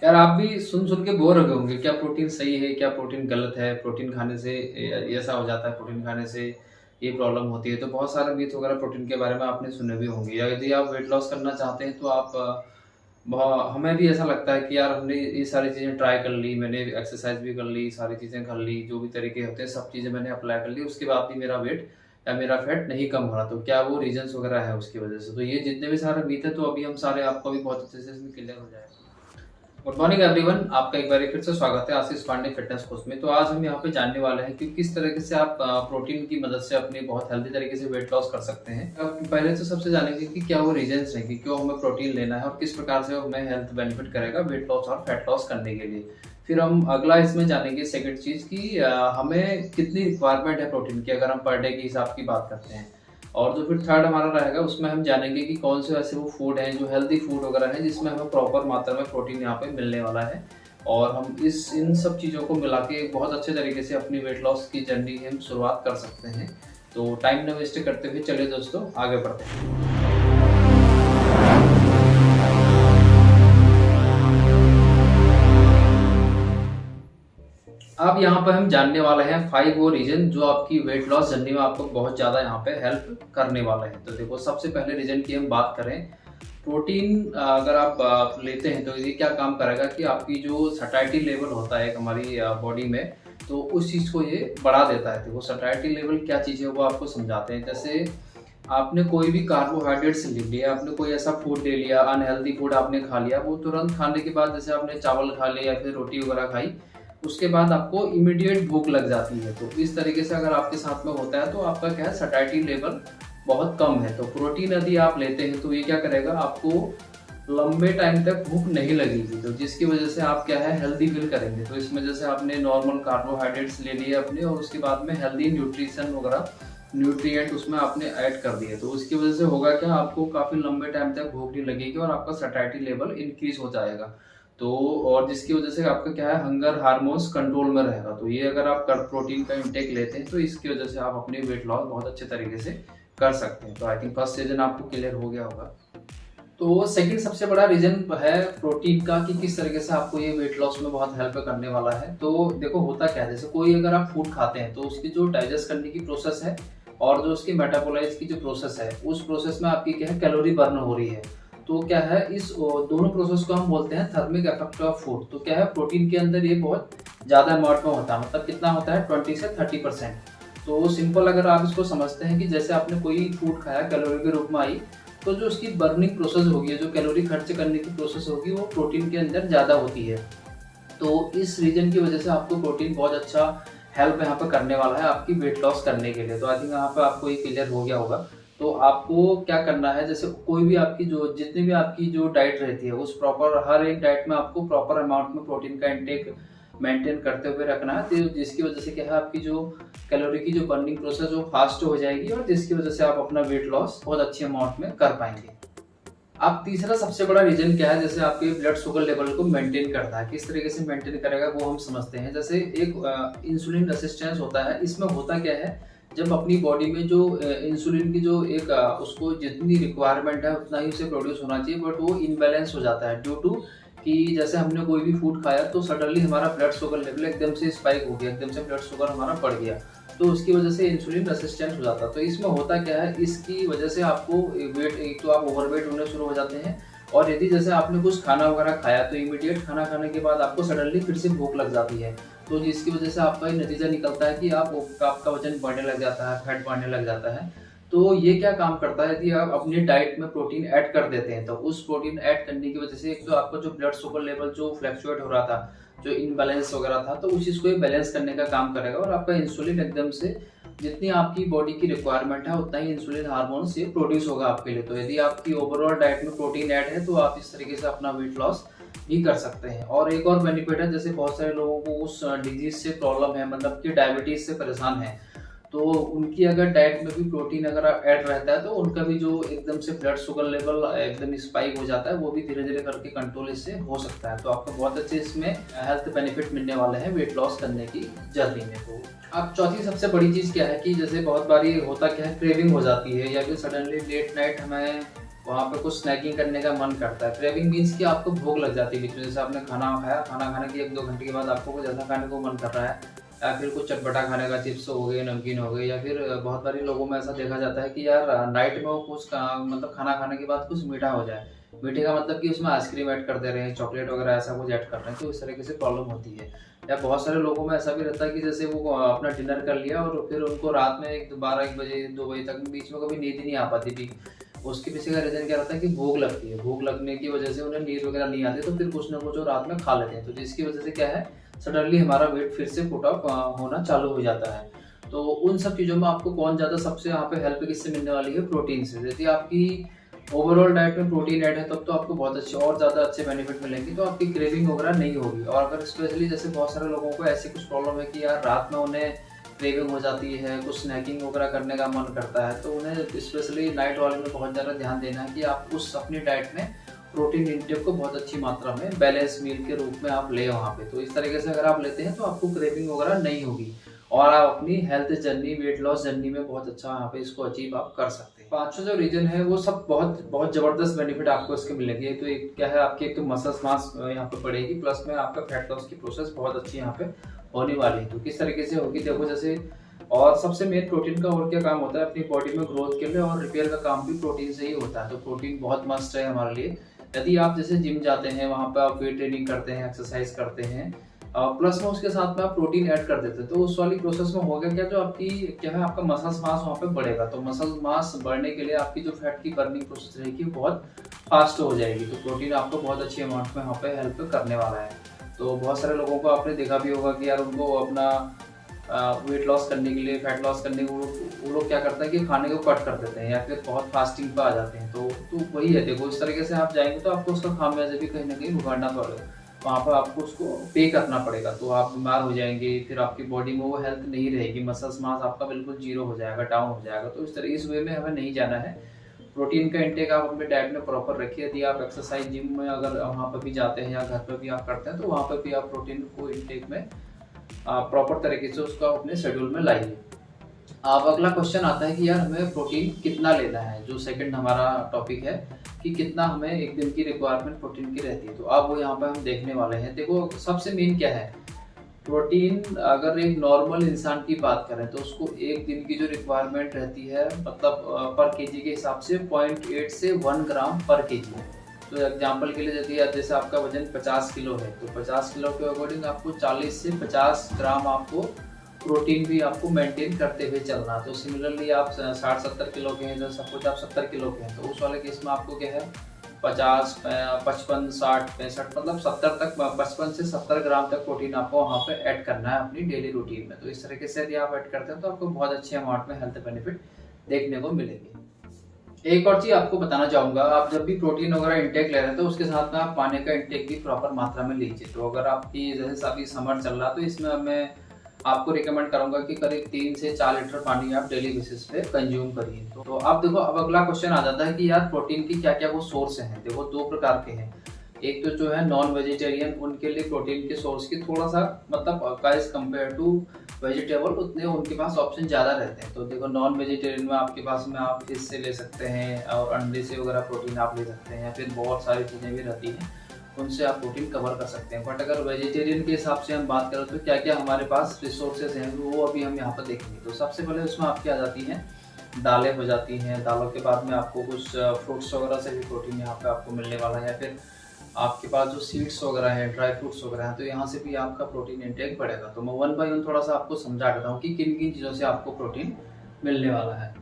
यार आप भी सुन सुन के बोर हो गए होंगे, क्या प्रोटीन सही है क्या प्रोटीन गलत है, प्रोटीन खाने से ऐसा हो जाता है, प्रोटीन खाने से ये प्रॉब्लम होती है। तो बहुत सारे मीथ वगैरह प्रोटीन के बारे में आपने सुने भी होंगे, या यदि आप वेट लॉस करना चाहते हैं तो आप हमें भी ऐसा लगता है कि यार हमने ये सारी चीज़ें ट्राई कर ली, मैंने एक्सरसाइज भी कर ली, सारी चीज़ें कर ली, जो भी तरीके होते हैं सब चीज़ें मैंने अप्लाई कर ली, उसके बाद भी मेरा वेट या मेरा फैट नहीं कम हो रहा, तो क्या वो रीजंस वगैरह है उसकी वजह से। तो ये जितने भी सारे मीथ है तो अभी हम सारे आपको भी बहुत अच्छे से इसमें क्लियर हो जाएगा। गुड मॉर्निंग एवरीवन, आपका एक बार फिर से स्वागत है आशीष पांडे फिटनेस कोच में। तो आज हम यहाँ पे जानने वाले हैं कि किस तरीके से आप प्रोटीन की मदद से अपनी बहुत हेल्दी तरीके से वेट लॉस कर सकते हैं। अब पहले तो सबसे जानेंगे कि क्या वो रीजंस हैं कि क्यों हमें प्रोटीन लेना है और किस प्रकार से हमें हेल्थ बेनिफिट करेगा वेट लॉस और फैट लॉस करने के लिए। फिर हम अगला इसमें जानेंगे सेकंड चीज कि हमें कितनी रिक्वायरमेंट है प्रोटीन की, अगर हम पर डे के हिसाब की बात करते हैं। और जो फिर थर्ड हमारा रहेगा उसमें हम जानेंगे कि कौन से ऐसे वो फूड हैं जो हेल्दी फूड वगैरह है जिसमें हमें प्रॉपर मात्रा में प्रोटीन यहाँ पे मिलने वाला है। और हम इस इन सब चीज़ों को मिला के बहुत अच्छे तरीके से अपनी वेट लॉस की जर्नी हम शुरुआत कर सकते हैं। तो टाइम न वेस्ट करते हुए चलिए दोस्तों आगे बढ़ते हैं। अब यहाँ पर हम जानने वाले हैं 5 वो रीजन जो आपकी वेट लॉस जर्नी में आपको बहुत ज़्यादा यहाँ पे हेल्प करने वाला है। तो देखो, सबसे पहले रीजन की हम बात करें, प्रोटीन अगर आप लेते हैं तो ये क्या काम करेगा कि आपकी जो सटाइटी लेवल होता है हमारी बॉडी में, तो उस चीज़ को ये बढ़ा देता है। देखो सटाइटी लेवल क्या चीज़ है वो आपको समझाते हैं। जैसे आपने कोई भी कार्बोहाइड्रेट्स ले लिया, आपने कोई ऐसा फूड ले लिया, अनहेल्दी फूड आपने खा लिया, वो तुरंत खाने के बाद जैसे आपने चावल खा लिया या फिर रोटी वगैरह खाई, उसके बाद आपको इमीडिएट भूख लग जाती है। तो इस तरीके से अगर आपके साथ में होता है तो आपका क्या है, सटाइटी लेवल बहुत कम है। तो प्रोटीन यदि आप लेते हैं तो ये क्या करेगा, आपको लंबे टाइम तक भूख नहीं लगेगी, तो जिसकी वजह से आप क्या है, हेल्दी फील करेंगे। तो इसमें जैसे आपने नॉर्मल कार्बोहाइड्रेट्स ले लिए अपने और उसके बाद में हेल्दी न्यूट्रिशन वगैरह न्यूट्रिएंट उसमें आपने ऐड कर दिए, तो उसकी वजह से होगा क्या, आपको काफ़ी लंबे टाइम तक भूख नहीं लगेगी और आपका सटाइटी लेवल इंक्रीज हो जाएगा। तो और जिसकी वजह से आपका क्या है, हंगर हार्मोन्स कंट्रोल में रहेगा। तो ये अगर आप प्रोटीन का इंटेक लेते हैं तो इसकी वजह से आप अपनी वेट लॉस बहुत अच्छे तरीके से कर सकते हैं। तो आई थिंक फर्स्ट रीजन आपको क्लियर हो गया होगा। तो सेकंड सबसे बड़ा रीजन है प्रोटीन का कि किस तरीके से आपको ये वेट लॉस में बहुत हेल्प करने वाला है। तो देखो होता क्या है, जैसे कोई अगर आप फूड खाते हैं तो उसकी जो डाइजेस्ट करने की प्रोसेस है और जो उसकी मेटाबोलाइज की जो प्रोसेस है, उस प्रोसेस में आपकी क्या है, कैलोरी बर्न हो रही है। तो क्या है, इस दोनों प्रोसेस को हम बोलते हैं थर्मिक इफेक्ट ऑफ फूड। तो क्या है, प्रोटीन के अंदर ये बहुत ज़्यादा अमाउंट में होता है, मतलब कितना होता है, 20 से 30%। तो सिंपल अगर आप इसको समझते हैं कि जैसे आपने कोई फूड खाया, कैलोरी के रूप में आई, तो जो उसकी बर्निंग प्रोसेस होगी, जो कैलोरी खर्च करने की प्रोसेस होगी, वो प्रोटीन के अंदर ज़्यादा होती है। तो इस रीजन की वजह से आपको प्रोटीन बहुत अच्छा हेल्प यहाँ पे करने वाला है आपकी वेट लॉस करने के लिए। तो आई थिंक यहाँ पे आपको ये क्लियर हो गया होगा। तो आपको क्या करना है, जैसे कोई भी आपकी जो जितनी भी आपकी जो डाइट रहती है, उस प्रॉपर हर एक डाइट में आपको प्रॉपर अमाउंट में प्रोटीन का इंटेक मेंटेन करते हुए रखना है। तो जिसकी वजह से क्या है, आपकी जो कैलोरी की जो बर्निंग प्रोसेस वो फास्ट हो जाएगी और जिसकी वजह से आप अपना वेट लॉस बहुत अच्छी अमाउंट में कर पाएंगे। अब तीसरा सबसे बड़ा रीजन क्या है, जैसे आपके ब्लड शुगर लेवल को मेंटेन करता है। किस तरीके से मेंटेन करेगा वो हम समझते हैं। जैसे एक इंसुलिन रेसिस्टेंस होता है, इसमें होता क्या है, जब अपनी बॉडी में जो इंसुलिन की जो एक उसको जितनी रिक्वायरमेंट है उतना ही उसे प्रोड्यूस होना चाहिए, बट वो इनबैलेंस हो जाता है ड्यू टू कि जैसे हमने कोई भी फूड खाया तो सडनली हमारा ब्लड शुगर लेवल एकदम से स्पाइक हो गया, एकदम से ब्लड शुगर हमारा बढ़ गया, तो उसकी वजह से इंसुलिन रेसिस्टेंट हो जाता है। तो इसमें होता क्या है, इसकी वजह से आपको वेट, एक तो आप ओवरवेट होने शुरू हो जाते हैं, और यदि जैसे आपने कुछ खाना वगैरह खाया तो इमीडिएट खाना खाने के बाद आपको सडनली फिर से भूख लग जाती है। तो जिसकी वजह से आपका ये नतीजा निकलता है कि आपका वजन बढ़ने लग जाता है, फैट बढ़ने लग जाता है। तो ये क्या काम करता है, यदि आप अपनी डाइट में प्रोटीन ऐड कर देते हैं तो उस प्रोटीन ऐड करने की वजह से एक तो आपका जो ब्लड शुगर लेवल जो फ्लक्चुएट हो रहा था, जो इनबैलेंस वगैरह था, तो उस चीज़ को बैलेंस करने का काम करेगा और आपका इंसुलिन एकदम से जितनी आपकी बॉडी की रिक्वायरमेंट है उतना ही इंसुलिन हार्मोन से प्रोड्यूस होगा आपके लिए। तो यदि आपकी ओवरऑल डाइट में प्रोटीन ऐड है तो आप इस तरीके से अपना वेट लॉस भी कर सकते हैं। और एक और बेनिफिट है, जैसे बहुत सारे लोगों को उस डिजीज से प्रॉब्लम है, मतलब कि डायबिटीज से परेशान है, तो उनकी अगर डाइट में भी प्रोटीन अगर ऐड रहता है तो उनका भी जो एकदम से ब्लड शुगर लेवल एकदम स्पाइक हो जाता है वो भी धीरे धीरे करके कंट्रोल इससे हो सकता है। तो आपको बहुत अच्छे इसमें हेल्थ बेनिफिट मिलने वाले हैं वेट लॉस करने की जर्नी में। तो अब चौथी सबसे बड़ी चीज़ क्या है कि जैसे बहुत बारी होता क्या है, क्रेविंग हो जाती है या फिर सडनली लेट नाइट हमें वहाँ पे कुछ स्नैकिंग करने का मन करता है। क्रेविंग मीन्स कि आपको भूख लग जाती है बीच में, जैसे आपने खाना खाया, खाना खाने के 1-2 घंटे के बाद आपको कुछ ऐसा खाने को मन कर रहा है, या फिर कुछ चटपटा खाने का, चिप्स हो गए, नमकीन हो गए, या फिर बहुत सारे लोगों में ऐसा देखा जाता है कि यार नाइट में वो कुछ मतलब खाना खाने के बाद कुछ मीठा हो जाए। मीठे का मतलब कि उसमें आइसक्रीम ऐड कर दे रहे हैं, चॉकलेट वगैरह ऐसा कुछ ऐड कर रहे हैं, तो इस तरीके से प्रॉब्लम होती है। या बहुत सारे लोगों में ऐसा भी रहता है कि जैसे वो अपना डिनर कर लिया और फिर उनको रात में 12-1 बजे 2 बजे तक बीच में कभी नींद ही नहीं आ पाती थी। उसके पीछे का रीज़न क्या रहता है कि भूख लगती है, भूख लगने की वजह से उन्हें नींद वगैरह नहीं आती, तो फिर कुछ ना कुछ वो रात में खा लेते हैं, तो जिसकी वजह से क्या है, सडनली हमारा वेट फिर से पुट ऑफ होना चालू हो जाता है। तो उन सब चीज़ों में आपको कौन ज़्यादा सबसे यहाँ पे हेल्प किससे मिलने वाली है? प्रोटीन से। यदि आपकी ओवरऑल डाइट में प्रोटीन ऐड है तब तो आपको बहुत अच्छे और ज़्यादा अच्छे बेनिफिट मिलेंगे, तो आपकी क्रेविंग वगैरह नहीं होगी। और अगर स्पेशली जैसे बहुत सारे लोगों को ऐसी कुछ प्रॉब्लम है कि यार रात में उन्हें क्रेविंग हो जाती है, कुछ स्नैकिंग वगैरह करने का मन करता है, तो उन्हें स्पेशली नाइट वाले में बहुत ज़्यादा ध्यान देना है कि आप उस अपनी डाइट में प्रोटीन इंटेक को बहुत अच्छी मात्रा में बैलेंस मील के रूप में आप ले वहाँ पे। तो इस तरीके से अगर आप लेते हैं तो आपको क्रेविंग वगैरह नहीं होगी और आप अपनी health journey, weight loss journey में बहुत अच्छा यहाँ पे इसको अचीव आप कर सकते हैं। पांचवा जो रीजन है वो सब बहुत बहुत जबरदस्त बेनिफिट आपको इसके मिलेंगे। तो एक क्या है, आपकी एक तो मसल्स मास यहाँ पे बढ़ेगी, प्लस में आपका फैट लॉस की प्रोसेस बहुत अच्छी यहाँ पे होने वाली है। तो किस तरीके से होगी देखो, जैसे और सबसे मेन प्रोटीन का और क्या काम होता है अपनी बॉडी में ग्रोथ के लिए, और रिपेयर का काम भी प्रोटीन से ही होता है। तो प्रोटीन बहुत मस्ट है हमारे लिए। यदि आप जैसे जिम जाते हैं, वहाँ पे आप वेट ट्रेनिंग करते हैं, एक्सरसाइज करते हैं, प्लस में उसके साथ में आप प्रोटीन ऐड कर देते हैं, तो उस वाली प्रोसेस में होगा क्या, जो आपकी क्या है, आपका मसल्स मास वहाँ पे बढ़ेगा। तो मसल मास बढ़ने के लिए आपकी जो फैट की बर्निंग प्रोसेस रहेगी बहुत फास्ट हो जाएगी। तो प्रोटीन आपको बहुत अच्छी अमाउंट में यहाँ पे हेल्प करने वाला है। तो बहुत सारे लोगों को आपने देखा भी होगा कि यार उनको अपना वेट लॉस करने के लिए, फैट लॉस करने के वो लोग क्या करते हैं कि खाने को कट कर देते हैं या फिर बहुत फास्टिंग पे आ जाते हैं। तो वही है, देखो इस तरीके से आप जाएंगे तो आपको उसका खामियाजा भी कहीं ना कहीं भुगतना पड़ेगा, वहाँ पर आपको उसको पे करना पड़ेगा। तो आप बीमार हो जाएंगे, फिर आपकी बॉडी में वो हेल्थ नहीं रहेगी, मसल्स मास आपका बिल्कुल जीरो हो जाएगा, डाउन हो जाएगा। तो इस वे में हमें नहीं जाना है। प्रोटीन का इंटेक आप अपने डाइट में प्रॉपर रखिए। यदि आप एक्सरसाइज जिम में अगर वहाँ पर भी जाते हैं या घर पर भी आप करते हैं, तो वहाँ पर भी आप प्रोटीन को इंटेक में प्रॉपर तरीके से उसका अपने शेड्यूल में लाइए। अब अगला क्वेश्चन आता है कि यार हमें प्रोटीन कितना लेना है, जो सेकंड हमारा टॉपिक है कि कितना हमें एक दिन की रिक्वायरमेंट प्रोटीन की रहती है। तो अब वो यहाँ पे हम देखने वाले हैं। देखो सबसे मेन क्या है, प्रोटीन अगर एक नॉर्मल इंसान की बात करें तो उसको एक दिन की जो रिक्वायरमेंट रहती है, मतलब पर केजी के हिसाब से 0.8 से 1 ग्राम पर केजी। तो एग्जांपल के लिए यदि जैसे आपका वजन 50 किलो है, तो 50 किलो के अकॉर्डिंग आपको 40 से 50 ग्राम आपको प्रोटीन भी आपको मेंटेन करते हुए चलना। तो सिमिलरली आप 60-70 किलो के हैं, तो सपोज आप 70 किलो के हैं, तो उस वाले केस में आपको क्या है 50, 55, 60, 65 मतलब 70 तक, 55 से 70 ग्राम तक प्रोटीन आपको वहाँ पे ऐड करना है अपनी डेली रूटीन में। तो इस तरीके से यदि आप ऐड करते हैं तो आपको बहुत अच्छे अमाउंट में हेल्थ बेनिफिट देखने को मिलेगी। एक और चीज आपको बताना चाहूंगा, आप जब भी प्रोटीन वगैरह इंटेक ले रहे हैं तो उसके साथ में आप पानी का इंटेक भी प्रॉपर मात्रा में लीजिए। तो अगर आपकी जैसे अभी समर चल रहा है तो इसमें मैं आपको रिकमेंड करूंगा कि करीब 3 से 4 लीटर पानी आप डेली बेसिस पे कंज्यूम करिए। तो आप देखो, अब अगला क्वेश्चन आ जाता है कि यार प्रोटीन की क्या क्या वो सोर्स हैं। देखो 2 प्रकार के हैं। एक तो जो है नॉन वेजिटेरियन, उनके लिए प्रोटीन के सोर्स की थोड़ा सा मतलब एज कम्पेयर टू वेजिटेबल उतने उनके पास ऑप्शन ज़्यादा रहते हैं। तो देखो नॉन वेजिटेरियन में आपके पास में आप फिश से ले सकते हैं और अंडे से वगैरह प्रोटीन आप ले सकते हैं, या फिर बहुत सारी चीज़ें भी रहती हैं उनसे आप प्रोटीन कवर कर सकते हैं। बट अगर वेजिटेरियन के हिसाब से हम बात करें तो क्या क्या हमारे पास रिसोर्सेज हैं वो अभी हम यहाँ पर देखेंगे। तो सबसे पहले उसमें आपकी आ जाती हैं दालें हो जाती हैं। दालों के बाद में आपको कुछ फ्रूट्स वगैरह से भी प्रोटीन यहाँ पे आपको मिलने वाला है, या फिर आपके पास जो सीड्स वगैरह हैं, ड्राई फ्रूट्स वगैरह हैं, तो यहाँ से भी आपका प्रोटीन इंटेक बढ़ेगा। तो मैं 1 बाय 1 थोड़ा सा आपको समझा देता हूँ कि किन किन चीज़ों से आपको प्रोटीन मिलने वाला है।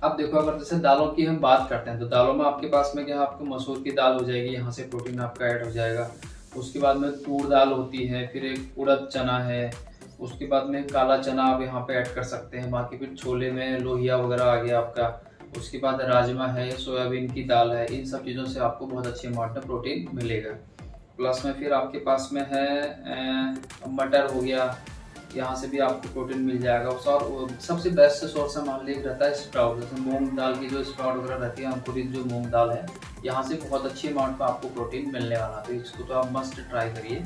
अब देखो, अगर जैसे दालों की हम बात करते हैं तो दालों में आपके पास में क्या है, आपको मसूर की दाल हो जाएगी, यहाँ से प्रोटीन आपका ऐड हो जाएगा। उसके बाद में तूर दाल होती है, फिर एक उड़द चना है, उसके बाद में काला चना आप यहाँ पे ऐड कर सकते हैं। बाकी फिर छोले में लोहिया वगैरह आ गया आपका। उसके बाद राजमा है, सोयाबीन की दाल है। इन सब चीज़ों से आपको बहुत अच्छे अमाउंट में प्रोटीन मिलेगा। प्लस में फिर आपके पास में है मटर हो गया, यहाँ से भी आपको प्रोटीन मिल जाएगा। और सबसे बेस्ट सोर्स मान लीजिए रहता है स्प्राउट, जैसे मूंग दाल की जो स्प्राउट वगैरह रहती है, अंकुरित जो मूंग दाल है, यहाँ से बहुत अच्छी अमाउंट में आपको प्रोटीन मिलने वाला है। तो इसको तो आप मस्ट ट्राई करिए।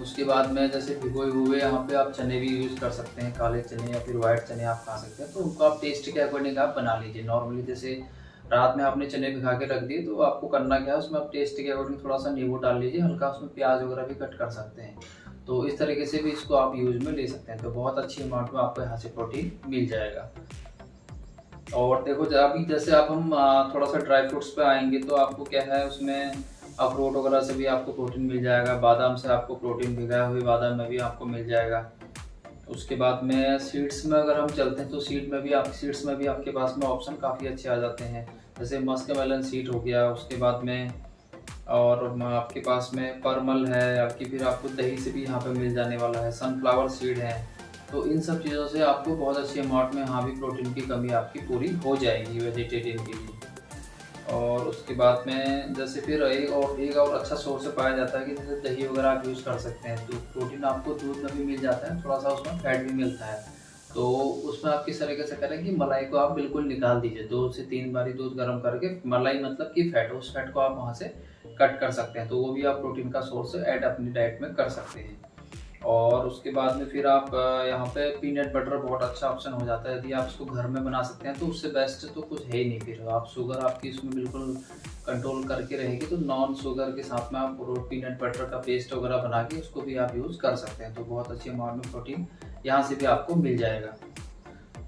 उसके बाद में जैसे भिगोए हुए यहाँ पे आप चने भी यूज़ कर सकते हैं, काले चने या फिर वाइट चने आप खा सकते हैं। तो उनको आप टेस्ट के अकॉर्डिंग आप बना लीजिए। नॉर्मली जैसे रात में आपने चने भिगा के रख दिए, तो आपको करना क्या है, उसमें आप टेस्ट के अकॉर्डिंग थोड़ा सा नींबू डाल लीजिए, हल्का उसमें प्याज वगैरह भी कट कर सकते हैं। तो इस तरीके से भी इसको आप यूज़ में ले सकते हैं। तो बहुत अच्छी अमाउंट में आपको यहाँ से प्रोटीन मिल जाएगा। और देखो अभी जैसे आप हम थोड़ा सा ड्राई फ्रूट्स पे आएंगे, तो आपको क्या है उसमें अखरोट वगैरह से भी आपको प्रोटीन मिल जाएगा, बादाम से आपको प्रोटीन, भिगाए हुए बादाम में भी आपको मिल जाएगा। उसके बाद में सीड्स में अगर हम चलते हैं, तो सीड्स में भी आपके पास में ऑप्शन काफ़ी अच्छे आ जाते हैं। जैसे मस्क मेलन सीड हो गया, उसके बाद में और आपके पास में परमल है आपकी, फिर आपको दही से भी यहाँ पे मिल जाने वाला है, सनफ्लावर सीड है। तो इन सब चीज़ों से आपको बहुत अच्छी अमाउंट में यहाँ भी प्रोटीन की कमी आपकी पूरी हो जाएगी वेजिटेरियन के लिए। और उसके बाद में जैसे फिर एक और अच्छा सोर्स पाया जाता है कि जैसे दही वगैरह आप यूज़ कर सकते हैं। तो प्रोटीन आपको दूध में भी मिल जाता है, थोड़ा सा उसमें फैट भी मिलता है। तो उसमें आप किस तरीके से करें कि मलाई को आप बिल्कुल निकाल दीजिए, 2 से 3 बारी दूध गर्म करके, मलाई मतलब कि फैट, उस फैट को आप वहाँ से कट कर सकते हैं। तो वो भी आप प्रोटीन का सोर्स ऐड अपनी डाइट में कर सकते हैं। और उसके बाद में फिर आप यहाँ पे पीनट बटर बहुत अच्छा ऑप्शन हो जाता है। यदि आप इसको घर में बना सकते हैं तो उससे बेस्ट तो कुछ है ही नहीं। फिर आप शुगर आपकी इसमें बिल्कुल कंट्रोल करके रहेगी, तो नॉन शुगर के साथ में आप पीनट बटर का पेस्ट वगैरह बना के उसको भी आप यूज़ कर सकते हैं। तो बहुत अच्छी अमाउंट में प्रोटीन यहाँ से भी आपको मिल जाएगा।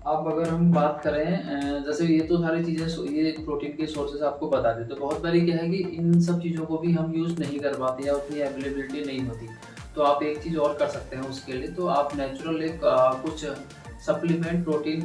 अब अगर हम बात करें जैसे ये तो सारी चीज़ें, ये प्रोटीन के सोर्सेज आपको बता दें, तो बहुत बारी क्या है कि इन सब चीज़ों को भी हम यूज़ नहीं कर पाते या उतनी अवेलेबिलिटी नहीं होती। तो आप एक चीज़ और कर सकते हैं उसके लिए, तो आप नेचुरल एक कुछ सप्लीमेंट प्रोटीन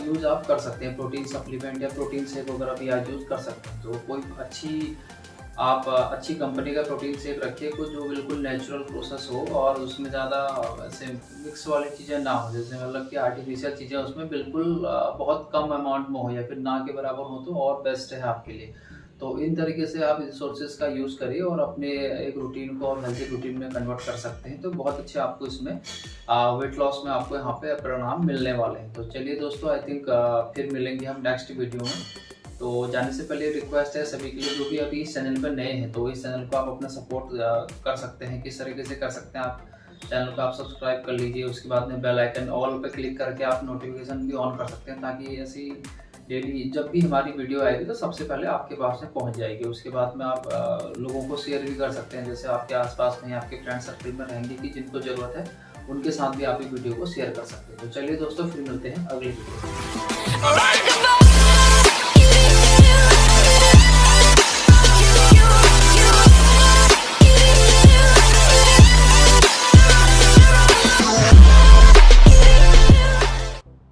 यूज़ आप कर सकते हैं। प्रोटीन सप्लीमेंट या प्रोटीन शेक वगैरह भी आप यूज़ कर सकते हैं। तो कोई अच्छी कंपनी का प्रोटीन शेक रखिए, कुछ जो बिल्कुल नेचुरल प्रोसेस हो और उसमें ज़्यादा ऐसे मिक्स वाली चीज़ें ना हो, जैसे मतलब कि आर्टिफिशियल चीज़ें उसमें बिल्कुल बहुत कम अमाउंट में हो या फिर ना के बराबर हो, तो और बेस्ट है आपके लिए। तो इन तरीके से आप रिसोर्सेज का यूज़ करिए और अपने एक रूटीन को और हेल्थी रूटीन में कन्वर्ट कर सकते हैं। तो बहुत अच्छे आपको इसमें वेट लॉस में आपको यहाँ पे परिणाम मिलने वाले हैं। तो चलिए दोस्तों, आई थिंक फिर मिलेंगे हम नेक्स्ट वीडियो में। तो जाने से पहले रिक्वेस्ट है सभी के लिए जो भी अभी इस चैनल पर नए हैं, तो इस चैनल को आप अपना सपोर्ट कर सकते हैं। किस तरीके से कर सकते हैं, आप चैनल को आप सब्सक्राइब कर लीजिए। उसके बाद में बेल आइकन ऑल पे क्लिक करके आप नोटिफिकेशन भी ऑन कर सकते हैं, ताकि ऐसी डेली जब भी हमारी वीडियो आएगी तो सबसे पहले आपके पास में पहुंच जाएगी। उसके बाद में आप लोगों को शेयर भी कर सकते हैं, जैसे आपके आसपास में आपके फ्रेंड सर्कल में रहेंगे कि जिनको ज़रूरत है, उनके साथ भी आप ये वीडियो को शेयर कर सकते हैं। तो चलिए दोस्तों, फिर मिलते हैं अगली वीडियो में।